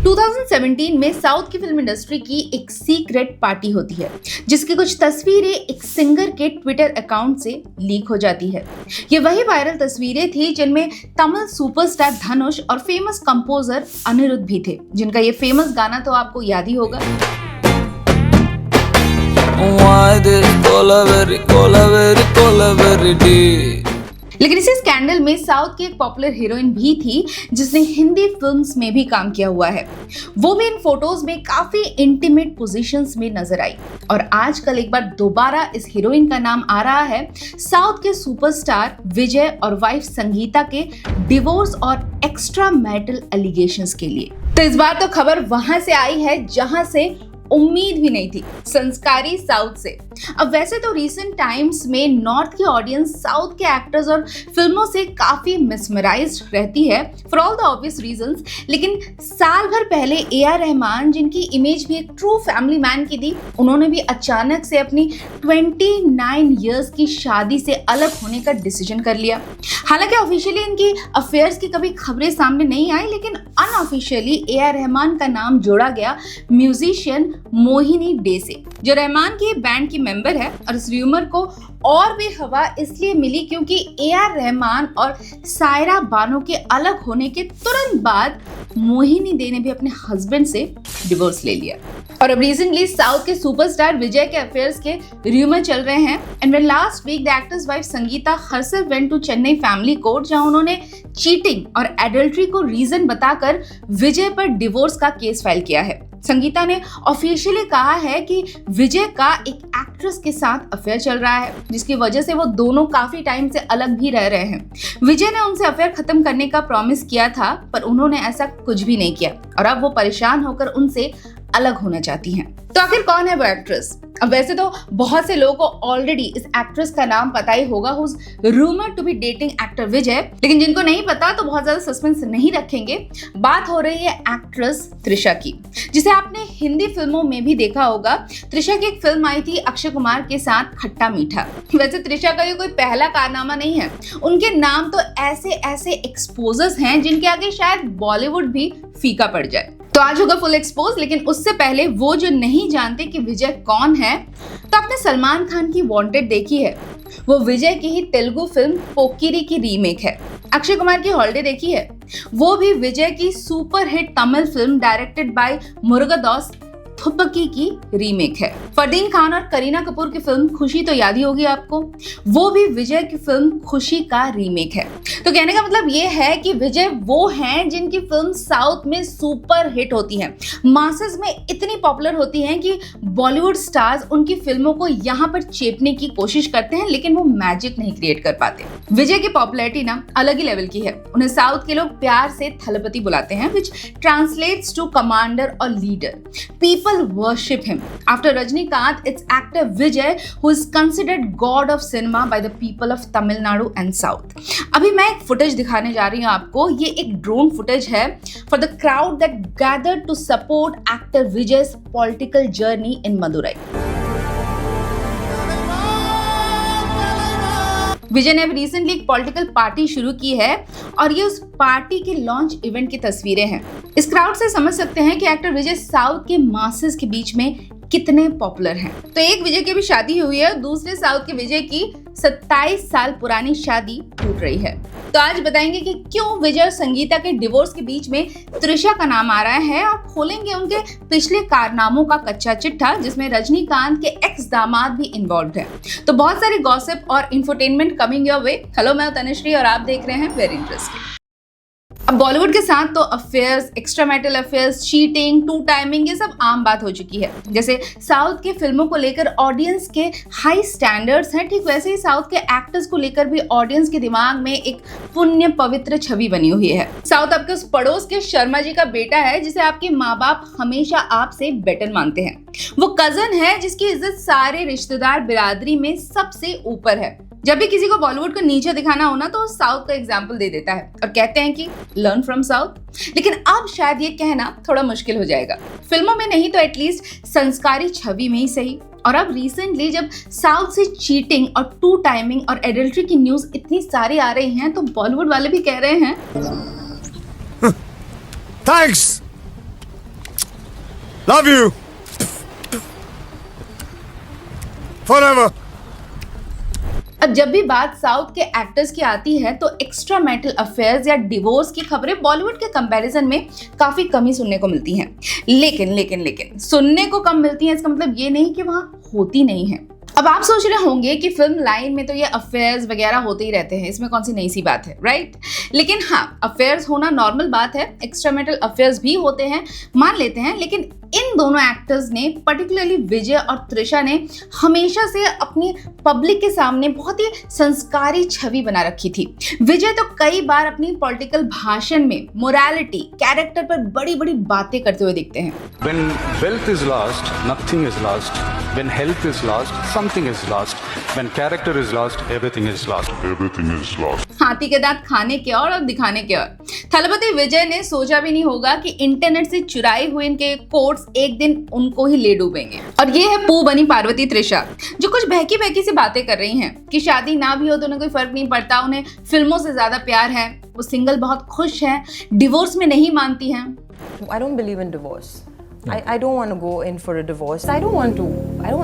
2017 में साउथ की film industry की एक सीक्रेट पार्टी होती है जिसकी कुछ तस्वीरें एक सिंगर के ट्विटर अकाउंट से लीक हो जाती है। ये वही वायरल तस्वीरें थी जिनमें तमिल सुपरस्टार धनुष और फेमस कंपोजर अनिरुद्ध भी थे, जिनका ये फेमस गाना तो आपको याद ही होगा। लेकिन इसी स्कैंडल में साउथ की एक पॉपुलर हीरोइन भी थी जिसने हिंदी फिल्म्स में भी काम किया हुआ है। वो भी इन फोटोज में काफी इंटीमेट पोजीशंस में नजर आई और आजकल एक बार दोबारा इस हीरोइन का नाम आ रहा है साउथ के सुपरस्टार विजय और वाइफ संगीता के डिवोर्स और एक्स्ट्रा मैरिटल एलिगेशंस के लिए। तो इस बार तो खबर वहां से आई है जहां से उम्मीद भी नहीं थी, संस्कारी साउथ से। अब वैसे तो रीसेंट टाइम्स में नॉर्थ की ऑडियंस साउथ के एक्टर्स और फिल्मों से काफी मिसमराइज्ड रहती है for all the obvious reasons, लेकिन साल भर पहले ए.आर. रहमान, जिनकी इमेज भी एक ट्रू फैमिली मैन की थी, उन्होंने भी अचानक से अपनी 29 इयर्स की शादी से अलग होने का डिसीजन कर लिया। हालांकि ऑफिशियली इनकी अफेयर्स की कभी खबरें सामने नहीं आई, लेकिन अनऑफिशियली ए.आर. रहमान का नाम जोड़ा गया म्यूजिशियन मोहिनी डे से, जो रहमान की बैंड की मेंबर है। और इस र्यूमर को और भी हवा इसलिए मिली क्योंकि ए.आर. रहमान और सायरा बानो के अलग होने के तुरंत बाद मोहिनी डे ने भी अपने हस्बैंड से डिवोर्स ले लिया। और अब रिसेंटली साउथ के सुपरस्टार विजय के अफेयर्स के र्यूमर चल रहे हैं। And when last week the actor's wife Sangeeta herself went to Chennai family court, जहां उन्होंने चीटिंग और एडल्ट्री को रीजन बताकर विजय पर डिवोर्स का केस फाइल किया है। संगीता ने ऑफिशियली कहा है कि विजय का एक एक्ट्रेस के साथ अफेयर चल रहा है, जिसकी वजह से वो दोनों काफी टाइम से अलग भी रह रहे हैं। विजय ने उनसे अफेयर खत्म करने का प्रॉमिस किया था, पर उन्होंने ऐसा कुछ भी नहीं किया और अब वो परेशान होकर उनसे अलग होना चाहती हैं। तो आखिर कौन है वो एक्ट्रेस? अब वैसे तो बहुत से लोगों को ऑलरेडी इस एक्ट्रेस का नाम पता ही होगा, who's rumored to be dating actor Vijay, लेकिन जिनको नहीं पता तो बहुत ज्यादा सस्पेंस नहीं रखेंगे। बात हो रही है एक्ट्रेस त्रिशा की, जिसे आपने हिंदी फिल्मों में भी देखा होगा। त्रिशा की एक फिल्म आई थी अक्षय कुमार के साथ, खट्टा मीठा। वैसे त्रिशा का ये कोई पहला कारनामा नहीं है, उनके नाम तो ऐसे ऐसे एक्सपोजर्स हैं जिनके आगे शायद बॉलीवुड भी फीका पड़ जाए। तो आज होगा फुल एक्सपोज, लेकिन उससे पहले वो जो नहीं जानते कि विजय कौन है, तो आपने सलमान खान की वांटेड देखी है। वो विजय की ही तेलुगु फिल्म पोकिरी की रीमेक है। अक्षय कुमार की हॉलिडे देखी है, वो भी विजय की super hit Tamil film directed by Murugadoss Thuppakki की रीमेक है। फरदीन खान और करीना कपूर की फिल्म खुशी तो याद ही होगी आपको, वो भी विजय की फिल्म खुशी का रीमेक है। तो कहने का मतलब ये है कि विजय वो हैं जिनकी फिल्म साउथ में सुपर हिट होती हैं, मासेस में इतनी पॉपुलर होती हैं कि बॉलीवुड स्टार्स उनकी फिल्मों को यहाँ पर चेपने की कोशिश करते हैं, लेकिन वो मैजिक नहीं क्रिएट कर पाते। विजय की पॉपुलैरिटी ना अलग ही लेवल की है। उन्हें साउथ के लोग प्यार से थलपति बुलाते हैं, which translates to commander or leader. People worship him. After Rajnikant, it's actor Vijay who is considered god of cinema by the people of Tamil Nadu and South. अभी मैं एक फुटेज दिखाने जा रही हूँ आपको। ये एक ड्रोन फुटेज है for the crowd that gathered to support actor Vijay's political journey in Madurai. विजय ने रिसेंटली एक पॉलिटिकल पार्टी शुरू की है और ये उस पार्टी के लॉन्च इवेंट की तस्वीरें हैं। इस क्राउड से समझ सकते हैं कि एक्टर विजय साउथ के मासेस के बीच में कितने पॉपुलर हैं। तो एक विजय की भी शादी हुई है और दूसरे साउथ के विजय की 27 साल पुरानी शादी टूट रही है। तो आज बताएंगे कि क्यों विजय और संगीता के डिवोर्स के बीच में त्रिशा का नाम आ रहा है, और खोलेंगे उनके पिछले कारनामों का कच्चा चिट्ठा जिसमें रजनीकांत के एक्स दामाद भी इन्वॉल्व है। तो बहुत सारी गॉसिप और infotainment coming your way. Hello, मैं तनुश्री और आप देख रहे हैं वेरी इंटरेस्टिंग। अब बॉलीवुड के साथ तो affairs, extra marital affairs, cheating, two timing, ये सब आम बात हो चुकी है। जैसे साउथ के फिल्मों को लेकर ऑडियंस के हाई स्टैंडर्ड्स हैं, ठीक वैसे ही साउथ के एक्टर्स को लेकर भी ऑडियंस के दिमाग में एक पुण्य पवित्र छवि बनी हुई है। साउथ आपके उस पड़ोस के शर्मा जी का बेटा है जिसे आपके माँ बाप हमेशा आपसे बेटर मानते हैं। वो कजन है जिसकी इज्जत सारे रिश्तेदार बिरादरी में सबसे ऊपर है। जब भी किसी को बॉलीवुड को नीचे दिखाना हो ना, तो साउथ का एग्जाम्पल दे देता है और कहते हैं कि लर्न फ्रॉम साउथ। लेकिन अब शायद ये कहना थोड़ा मुश्किल हो जाएगा, फिल्मों में नहीं तो एटलीस्ट संस्कारी छवि में ही सही। और अब रिसेंटली जब साउथ से चीटिंग और टू टाइमिंग और एडल्ट्री की न्यूज इतनी सारी आ रही हैं, तो बॉलीवुड वाले भी कह रहे हैं थैंक्स Love you. Forever. अब जब भी बात साउथ के एक्टर्स की आती है तो एक्स्ट्रा मैरिटल अफेयर्स या डिवोर्स की खबरें बॉलीवुड के कंपैरिजन में काफी कम ही सुनने को मिलती हैं। लेकिन सुनने को कम मिलती हैं इसका मतलब ये नहीं कि वहां होती नहीं है। अब आप सोच रहे होंगे कि फिल्म लाइन में तो ये अफेयर्स वगैरह होते ही रहते हैं, इसमें कौन सी नई सी बात है, राइट? लेकिन हाँ, अफेयर्स होना नॉर्मल बात है, एक्स्ट्रा मैरिटल अफेयर्स भी होते हैं, मान लेते हैं। लेकिन इन दोनों एक्टर्स ने, पर्टिकुलरली विजय और त्रिशा ने, हमेशा से अपनी पब्लिक के सामने बहुत ही संस्कारी छवि बना रखी थी। विजय तो कई बार अपनी पॉलिटिकल भाषण में मोरालिटी, कैरेक्टर पर बड़ी बड़ी बातें करते हुए दिखते हैं। When wealth is lost, nothing is lost. When health is lost, something is lost. When character is lost, everything is lost. Everything is lost. हाथी के दांत खाने के और दिखाने के और। थलपति विजय ने सोचा भी नहीं होगा कि इंटरनेट से चुराई हुए इनके कोट्स एक दिन उनको ही ले डूबेंगे। और ये है पू बनी पार्वती त्रिशा, जो कुछ बहकी बहकी से बातें कर रही हैं कि शादी ना भी हो तो उन्हें कोई फर्क नहीं पड़ता, उन्हें फिल्मों से ज्यादा प्यार है, वो सिंगल बहुत खुश है, डिवोर्स में नहीं मानती हैं। I don't believe in divorce. I don't want to go in for a divorce. I don't want to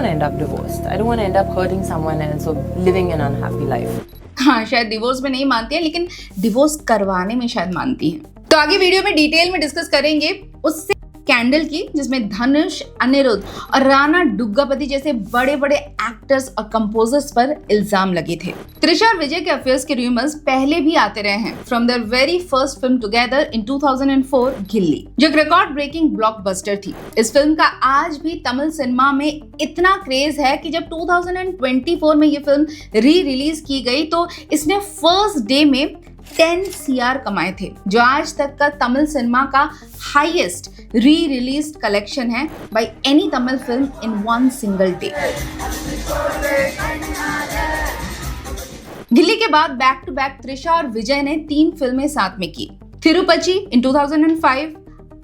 end up divorced. I don't want to end up hurting someone else or living an unhappy life. हाँ, शायद divorce में नहीं मानती है, लेकिन divorce करवाने में शायद मानती है। तो आगे वीडियो में डिटेल में डिस्कस करेंगे उससे स्कैंडल की, जिसमें धनुष, अनिरुद्ध और राणा डुग्गापति जैसे बड़े बड़े एक्टर्स और कंपोजर्स पर इल्जाम लगे थे। त्रिशा और विजय के अफेयर्स के रूमर्स पहले भी आते रहे हैं, from there very first film together in 2004 Ghilli, जो एक रिकॉर्ड ब्रेकिंग ब्लॉकबस्टर थी। इस फिल्म का आज भी तमिल सिनेमा में इतना क्रेज है कि जब 2024 में ये फिल्म री रिलीज की गई तो इसने फर्स्ट डे में 10 CR कमाए थे, जो आज तक का तमिल सिनेमा का हाईएस्ट री रिलीज कलेक्शन है by any Tamil film in one single day. गिल्ली के बाद बैक टू बैक त्रिशा और विजय ने 3 फिल्में साथ में की, थिरुपची इन 2005,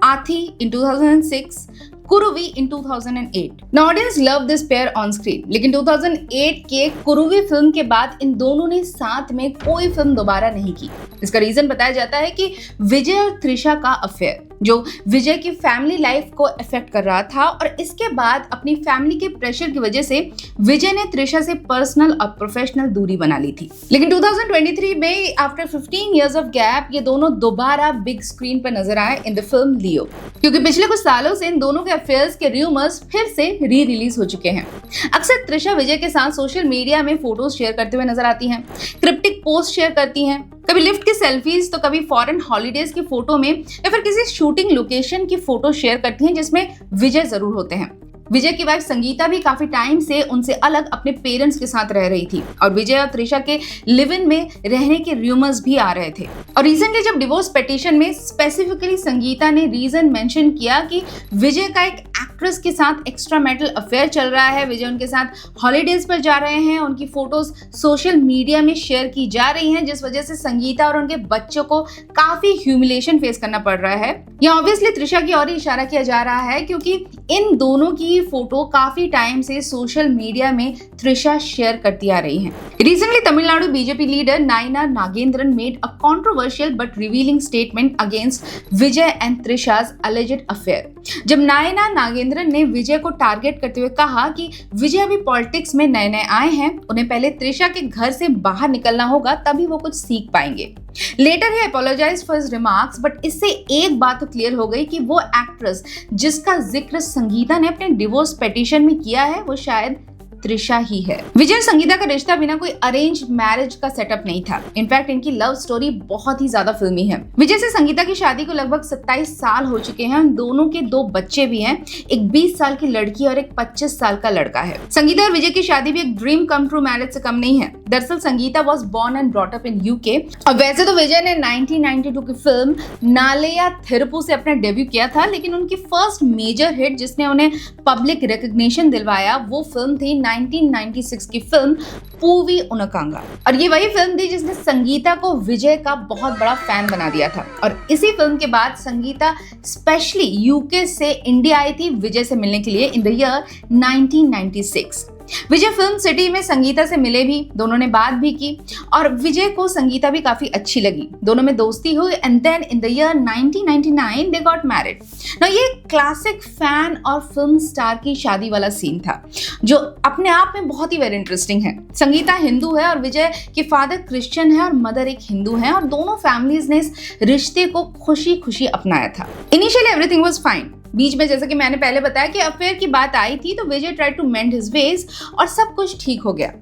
आथी इन 2006, कुरुवी इन 2008। Now audience love this pair on screen, लेकिन 2008 के कुरुवी फिल्म के बाद इन दोनों ने साथ में कोई फिल्म दोबारा नहीं की। इसका रीजन बताया जाता है कि विजय और त्रिशा का अफेयर, जो विजय की फैमिली लाइफ को अफेक्ट कर रहा था, और इसके बाद अपनी फैमिली के प्रेशर की वजह से विजय ने त्रिशा से पर्सनल और प्रोफेशनल दूरी बना ली थी। लेकिन 2023 में आफ्टर 15 इयर्स ऑफ गैप ये दोनों दोबारा बिग स्क्रीन पर नजर आए इन द फिल्म लियो, क्योंकि पिछले कुछ सालों से इन दोनों के अफेयर्स के रूमर्स फिर से री रिलीज हो चुके हैं। अक्सर त्रिशा विजय के साथ सोशल मीडिया में फोटोज शेयर करते हुए नजर आती हैं, क्रिप्टिक पोस्ट शेयर करती हैं, कभी लिफ्ट की सेल्फीज तो कभी फॉरेन हॉलीडेज की फोटो में या फिर किसी शूटिंग लोकेशन की फोटो शेयर करती हैं जिसमें विजय जरूर होते हैं। विजय की वाइफ संगीता भी काफी टाइम से उनसे अलग अपने पेरेंट्स के साथ रह रही थी, और विजय और त्रिशा के लिव इन में रहने के रूमर्स भी आ रहे थे। और रिसेंटली जब डिवोर्स पिटीशन में स्पेसिफिकली संगीता ने रीजन मेंशन किया कि विजय का एक एक्ट्रेस के साथ एक्स्ट्रा मैरिटल अफेयर चल रहा है, विजय उनके साथ हॉलीडेज पर जा रहे हैं, उनकी फोटोज सोशल मीडिया में शेयर की जा रही हैं, जिस वजह से संगीता और उनके बच्चों को काफी ह्यूमिलेशन फेस करना पड़ रहा है। यहाँ ऑब्वियसली त्रिशा की ओर इशारा किया जा रहा है, क्योंकि इन दोनों की फोटो काफी टाइम से सोशल मीडिया में त्रिशा शेयर करती आ रही हैं। Recently Tamil Nadu BJP leader Nainar Nagendran made a controversial but revealing statement against Vijay and Trisha's alleged affair. जब नायना नागेंद्रन ने विजय को टारगेट करते हुए कहा कि विजय अभी पॉलिटिक्स में नए नए आए हैं, उन्हें पहले त्रिशा के घर से बाहर निकलना होगा, तभी वो कुछ सीख पाएंगे। Later he apologise for his remarks, but इससे एक बात तो क्लियर हो गई कि वो एक्ट्रेस जिसका जिक्र संगीता ने अपने डिवोर्स पिटीशन में किया है वो शायद त्रिशा ही है। विजय और संगीता का रिश्ता बिना कोई अरेंज मैरिज का सेटअप नहीं था। इनफैक्ट इनकी लव स्टोरी बहुत ही ज्यादा फिल्मी है। विजय से संगीता की शादी को लगभग 27 साल हो चुके हैं। उन दोनों के 2 बच्चे भी हैं, एक 20 साल की लड़की और एक 25 साल का लड़का है। संगीता और विजय की शादी भी एक ड्रीम कम ट्रू मैरिज से कम नहीं है। दरअसल Sangeeta was born and brought up in UK, और वैसे तो विजय ने 1992 की फिल्म नालेया थिरुपु से अपना डेब्यू किया था, लेकिन उनकी फर्स्ट मेजर हिट जिसने उन्हें पब्लिक रिकॉग्निशन दिलवाया वो फिल्म थी 1996 की फिल्म पूवी उनकांगा, और ये वही फिल्म थी जिसने संगीता को विजय का बहुत बड़ा फैन बना दिया था। और इसी फिल्म के बाद संगीता स्पेशली यूके से इंडिया आई थी विजय से मिलने के लिए इन the year 1996। Vijay film city में संगीता से मिले भी, दोनों ने बात भी की और विजय को संगीता भी काफी अच्छी लगी। दोनों में दोस्ती हुई and then in the year 1999 they got married. Now ये क्लासिक फैन और फिल्म स्टार की शादी वाला सीन था जो अपने आप में बहुत ही वेरी इंटरेस्टिंग है। संगीता हिंदू है और विजय के फादर क्रिश्चियन है और मदर एक हिंदू है और दोनों फैमिलीज ने इस रिश्ते को खुशी खुशी अपनाया था। Initially everything was fine. बीच में जैसे कि मैंने पहले बताया कि अफेयर की बात आई थी तो Vijay tried to mend his ways और सब कुछ ठीक हो गया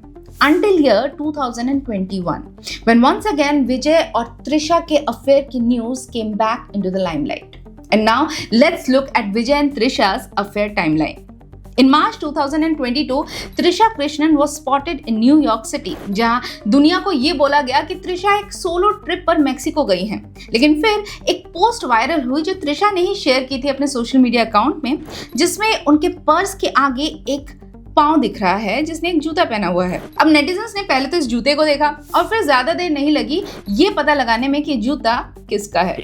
until year 2021 when once again Vijay और Trisha के affair की news came back into the limelight. And now let's look at Vijay and Trisha's affair timeline. In March 2022, Trisha Krishnan was spotted in New York City, जहां दुनिया को ये बोला गया कि त्रिशा एक सोलो ट्रिप पर मेक्सिको गई हैं। लेकिन फिर एक पोस्ट वायरल हुई जो त्रिशा ने ही शेयर की थी अपने सोशल मीडिया अकाउंट में, जिसमें उनके पर्स के आगे एक पांव दिख रहा है जिसने एक जूता पहना हुआ है। अब नेटिजन्स ने पहले तो इस जूते को देखा और फिर ज्यादा देर नहीं लगी ये पता लगाने में कि जूता किसका है।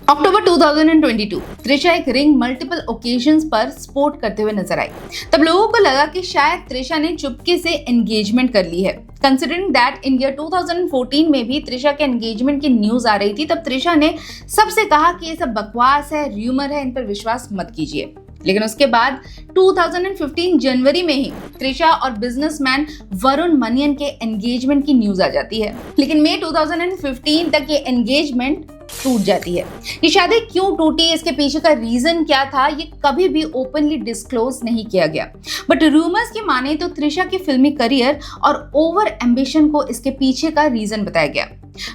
अक्टूबर 2022 त्रिशा एक रिंग मल्टीपल ओकेजन्स पर स्पोर्ट करते हुए नजर आई। तब लोगों को लगा कि शायद त्रिशा ने चुपके से एंगेजमेंट कर ली है। कंसिडरिंग दैट इन ईयर 2014 में भी त्रिशा के एंगेजमेंट की न्यूज आ रही थी, तब त्रिशा ने सबसे कहा कि ये सब बकवास है, र्यूमर है, इन पर विश्वास मत कीजिए। लेकिन उसके बाद 2015 जनवरी में ही त्रिशा और बिजनेसमैन वरुण मनियन के एंगेजमेंट की न्यूज आ जाती है। लेकिन मई 2015 तक ये एंगेजमेंट टूट जाती है। ये शादी क्यों टूटी, इसके पीछे का रीजन क्या था, ये कभी भी ओपनली डिस्क्लोज नहीं किया गया। बट रूमर्स की माने तो त्रिशा की फिल्मी करियर और ओवर एम्बिशन को इसके पीछे का रीजन बताया गया।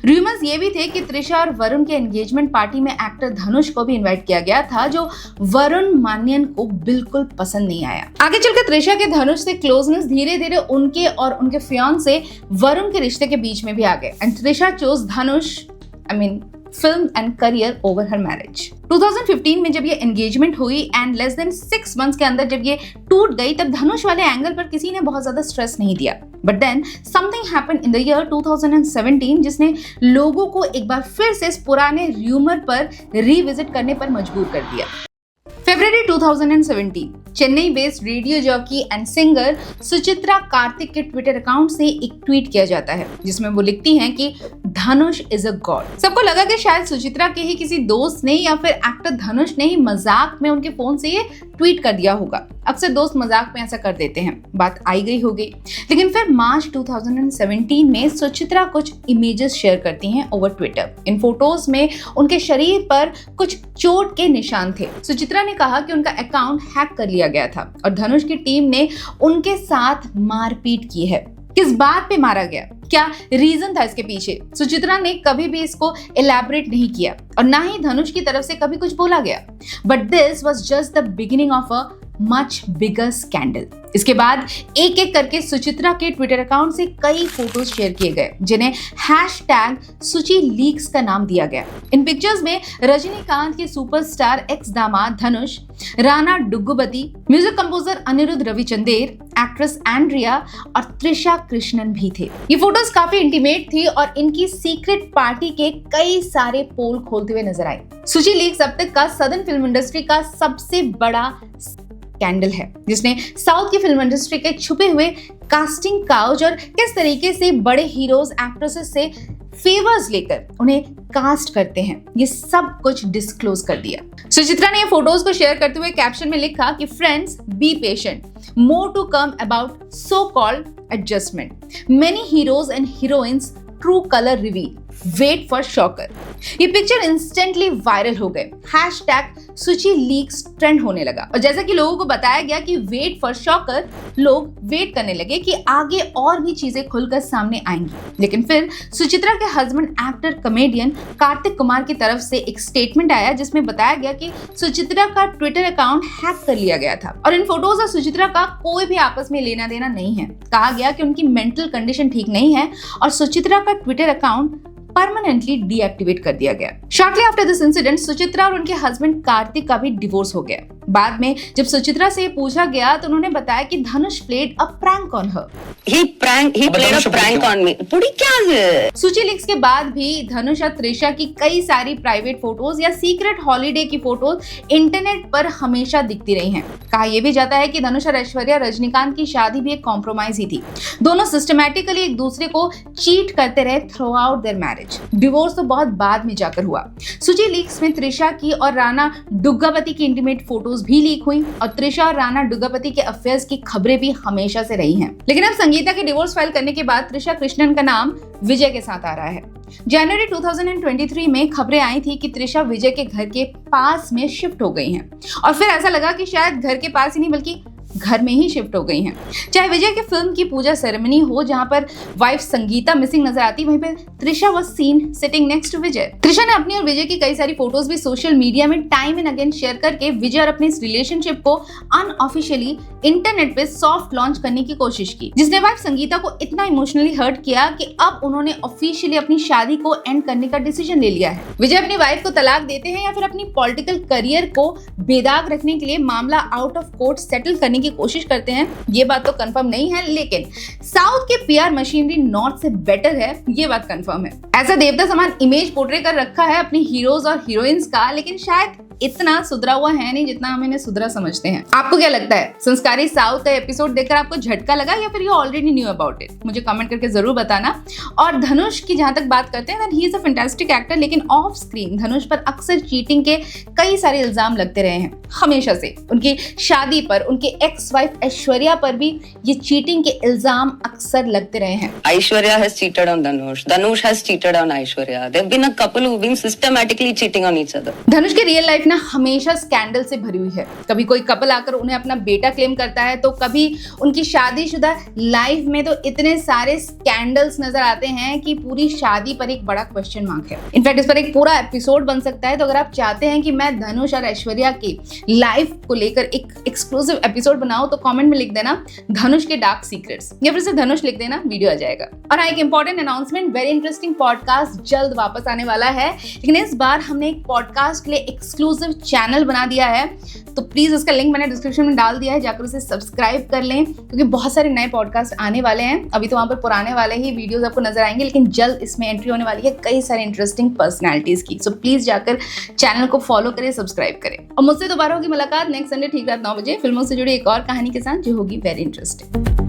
रूमर्स ये भी थे कि त्रिशा और वरुण के एंगेजमेंट पार्टी में एक्टर धनुष को भी इनवाइट किया गया था, जो वरुण मानियन को बिल्कुल पसंद नहीं आया। आगे चलकर त्रिशा के धनुष से क्लोजनेस धीरे धीरे उनके और उनके फियांसे वरुण के रिश्ते के बीच में भी आ गए and Trisha chose Dhanush film and career over her marriage. 2015 में जब ये एंगेजमेंट हुई एंड लेस देन 6 मंथ्स के अंदर जब ये टूट गई, तब धनुष वाले एंगल पर किसी ने बहुत ज्यादा स्ट्रेस नहीं दिया। But then something happened in the year 2017 जिसने लोगों को एक बार फिर से इस पुराने र्यूमर पर रिविजिट करने पर मजबूर कर दिया। February 2017 Chennai based radio jockey and singer Suchitra Kartik के ट्विटर अकाउंट से एक ट्वीट किया जाता है जिसमें वो लिखती हैं कि धनुष इज अ गॉड। सबको लगा कि शायद सुचित्रा के ही किसी दोस्त ने या फिर एक्टर धनुष ने ही मजाक में उनके फोन से ये ट्वीट कर दिया होगा। अक्सर दोस्त मजाक में ऐसा कर देते हैं, बात आई गई हो गई। लेकिन फिर मार्च 2017 में सुचित्रा कुछ इमेजेस शेयर करती हैं ओवर ट्विटर। इन फोटोज में उनके शरीर पर कुछ चोट के निशान थे। सुचित्रा ने कहा कि उनका अकाउंट हैक कर लिया गया था और धनुष की टीम ने उनके साथ मारपीट की है। किस बात पे मारा गया, क्या रीजन था इसके पीछे, सुचित्रा ने कभी भी इसको एलैबोरेट नहीं किया और ना ही धनुष की तरफ से कभी कुछ बोला गया। But this was just the beginning of a much bigger scandal. इसके बाद एक एक करके सुचित्रा के ट्विटर अकाउंट से कई फोटोज शेयर किए गए जिन्हें #सुची लीक्स का नाम दिया गया। इन पिक्चर्स में रजनीकांत के सुपरस्टार एक्स दामाद Dhanush, Rana Daggubati, music composer Anirudh Ravichander, actress Andrea और त्रिशा कृष्णन भी थे। ये फोटोज काफी इंटीमेट थी और इनकी सीक्रेट पार्टी के कई सारे पोल खोलते हुए नजर आए। सुची लीक्स अब तक का सदर्न फिल्म इंडस्ट्री का सबसे बड़ा स्कैंडल है जिसने साउथ की फिल्म इंडस्ट्री के छुपे हुए कास्टिंग काउच और किस तरीके से बड़े हीरोज एक्ट्रेसेस से फेवर्स लेकर उन्हें कास्ट करते हैं, ये सब कुछ डिस्क्लोज कर दिया। सुचित्रा ने ये फोटोज को शेयर करते हुए कैप्शन में लिखा कि friends be patient, more to come about so called adjustment, many heroes and heroines true colour reveal, wait for shocker. ये पिक्चर इंस्टेंटली वायरल हो गए, #सुची लीक्स ट्रेंड होने लगा और जैसा कि लोगों को बताया गया कि वेट फॉर शॉकर, लोग वेट करने लगे कि आगे और भी चीजें खुलकर सामने आएंगी। लेकिन फिर सुचित्रा के husband actor comedian Kartik Kumar की तरफ से एक स्टेटमेंट आया जिसमें बताया गया कि सुचित्रा का ट्विटर अकाउंट हैक कर लिया गया था और इन फोटोज और सुचित्रा का कोई भी आपस में लेना देना नहीं है। कहा गया कि उनकी मेंटल कंडीशन ठीक नहीं है और सुचित्रा का ट्विटर अकाउंट परमानेंटली डीएक्टिवेट कर दिया गया। Shortly after this incident Suchitra और उनके हस्बैंड कार्तिक का भी डिवोर्स हो गया। बाद में जब सुचित्रा से पूछा गया तो उन्होंने बताया कि Dhanush played a prank on her. He played a prank on me. पूरी क्या है? सूची लीक्स के बाद भी धनुष और त्रिशा की कई सारी प्राइवेट फोटोज या सीक्रेट हॉलीडे की फोटोज इंटरनेट पर हमेशा दिखती रही हैं। कहा यह भी जाता है कि धनुष और ऐश्वर्या रजनीकांत की शादी भी एक कॉम्प्रोमाइज ही थी। दोनों सिस्टमैटिकली एक दूसरे को चीट करते रहे through out there marriage. Divorce तो बहुत बाद में जाकर हुआ। सूची लीक्स में त्रिशा की और राणा दुग्गावती की इंटीमेट फोटोज भी लीक हुई और त्रिशा और राणा दुग्गावती के अफेयर्स की खबरें भी हमेशा से रही हैं। लेकिन अब संगीता के डिवोर्स फाइल करने के बाद त्रिशा कृष्णन का नाम विजय के साथ आ रहा है। जनवरी 2023 में खबरें आई थी कि त्रिशा विजय के घर के पास में शिफ्ट हो गई हैं और फिर ऐसा लगा कि शायद घर के पास ही नहीं बल्कि घर में ही शिफ्ट हो गई हैं। चाहे विजय के फिल्म की पूजा सेरेमनी हो जहां पर वाइफ संगीता मिसिंग नजर आती, वहीं पे Trisha was seen sitting next to Vijay. Trisha ने अपनी और विजय की कई सारी फोटोज भी सोशल मीडिया में टाइम एंड अगेन शेयर करके विजय और अपने इस रिलेशनशिप को अनऑफिशियली इंटरनेट पे सॉफ्ट लॉन्च करने की कोशिश की, जिसने वाइफ संगीता को इतना इमोशनली हर्ट किया कि अब उन्होंने ऑफिशियली अपनी शादी को एंड करने का डिसीजन ले लिया है। विजय अपनी वाइफ को तलाक देते हैं या फिर अपनी पॉलिटिकल करियर को बेदाग रखने के लिए मामला आउट ऑफ कोर्ट सेटल करने की कोशिश करते हैं, ये बात तो कंफर्म नहीं है, लेकिन साउथ के पीआर मशीनरी नॉर्थ से बेटर है, ये बात कंफर्म है। ऐसा देवता समान इमेज पोर्ट्रे कर रखा है अपनी हीरोज और हीरोइंस का, लेकिन शायद इतना सुधरा हुआ है नहीं जितना हम इन्हें सुधरा समझते हैं। आपको क्या लगता है? संस्कारी साउथ का एपिसोड देखकर आपको झटका लगा या फिर you already knew about it? मुझे कमेंट करके जरूर बताना। और धनुष की जहां तक बात करते हैं, he is a fantastic actor, लेकिन ऑफ स्क्रीन धनुष पर अक्सर चीटिंग के कई सारे इल्जाम लगते रहे हैं हमेशा से। उनकी शादी पर, उनके एक्स वाइफ ऐश्वर्या पर भी ये चीटिंग के इल्जाम अक्सर लगते रहे हैं। Aishwarya has cheated on Dhanush. Dhanush has cheated on Aishwarya. They've been a couple who've been systematically cheating on each other. धनुष की रियल लाइफ ना हमेशा स्कैंडल से भरी हुई है। कभी कोई कपल आकर उन्हें अपना बेटा क्लेम करता है, तो कभी उनकी शादीशुदा लाइफ में तो इतने सारे स्कैंडल्स नजर आते हैं कि पूरी शादी पर एक बड़ा क्वेश्चन मार्क है। इनफैक्ट इस पर एक पूरा एपिसोड बन सकता है। तो अगर आप चाहते हैं कि मैं धनुष और ऐश्वर्या की लाइफ को लेकर एक एक्सक्लूसिव एपिसोड बनाऊं, तो कमेंट में लिख देना धनुष के डार्क सीक्रेट्स या फिर से धनुष लिख देना, वीडियो आ जाएगा। और हाँ, एक important announcement, very interesting podcast जल्द वापस आने वाला है, लेकिन इस बार हमने एक पॉडकास्ट के लिए एक्सक्लूसिव चैनल बना दिया है, तो प्लीज उसका लिंक मैंने डिस्क्रिप्शन में डाल दिया है, जाकर उसे सब्सक्राइब कर लें, क्योंकि बहुत सारे नए पॉडकास्ट आने वाले हैं। अभी तो वहां पर पुराने वाले ही वीडियोस आपको नजर आएंगे, लेकिन जल्द इसमें एंट्री होने वाली है कई सारे इंटरेस्टिंग पर्सनैलिटीज की। सो प्लीज जाकर चैनल को फॉलो करें, सब्सक्राइब करें। और मुझसे दोबारा होगी मुलाकात नेक्स्ट संडे ठीक रात 9 बजे फिल्मों से जुड़ी एक और कहानी के साथ, जो होगी वेरी इंटरेस्टिंग।